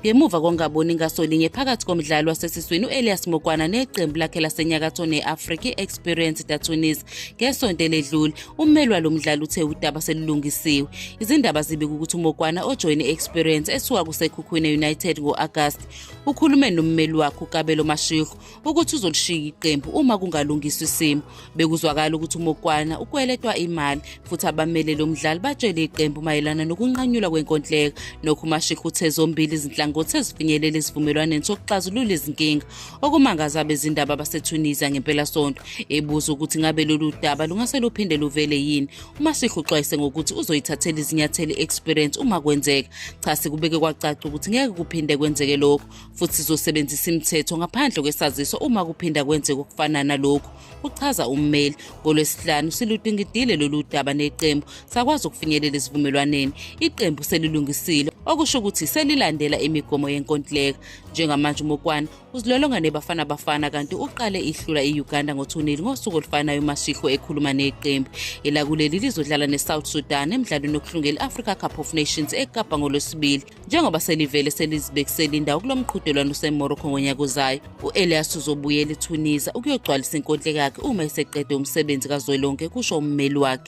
Ngemuva kokungaboni ngasolinye phakathi komdlali wasesiswini u-Elias Mokwana neqembu lakhe lasenyakatho ne-Africa i-Experience da Tunis ngesonto eledlule, ummeli walo mdlali uthe udaba selulungisiwe. Izindaba zibika ukuthi uMokwana ojoyine i-Experience esuka kuSekhukhune United ngo-Agasti ukhulume nommeli wakhe uKabelo Mashego ukuthi uzolishiya iqembu uma kungalungiswa isimo. Bekuzwakala ukuthi uMokwana ukweletwa imali futhi abameli lomdlali batshele iqembu mayelana nokunqanyulwa kwenkontileka. Nokho uMashego uthe zombili izinhlangothi ezifinyelela esivumelwaneni sokuxazulula izinkinga, okumangaza abezindaba baseTunisia ngempela sonto. Ebuza ukuthi ngabe lolu daba lungase luphinde luvele yini, uMashego uxwayise ngokuthi uzoyithathela izinyathelo i-Experience uma kwenzeka. Cha, sikubeke kwacaca ukuthi ngeke kuphinde kwenzeke lokho futhi sizosebenzisa imithetho ngaphandle kwesaziso uma kuphinda kwenzeka okufana nalokho, uchaza ummeli. NgoLwesihlanu siludingidile lolu daba neqembu sakwazi ukufinyelela esivumelwaneni. Iqembu selilungisile, okusho ukuthi selilandela imigomo yenkontileka. Njengamanje uMokwana uzilolonga neBafana kanti uqale ihlula i-Uganda ngo-2-0 ngosuku olufanayo uMashego ekhuluma neqembu. Elakuleli lizodlala neSouth Sudan emidlalweni wokuhlungela i-Africa Cup of Nations eKapa ngoLwesibili. Njengoba selivele selizibekisela indawo kulo mqhudelwano useMorocco ngonyaka ozayo, u-Elias uzobuyela eTunisia ukuyogcwalisa inkontileka yakhe uma eseqede umsebenzi kazwelonke, kusho ummeli wakhe.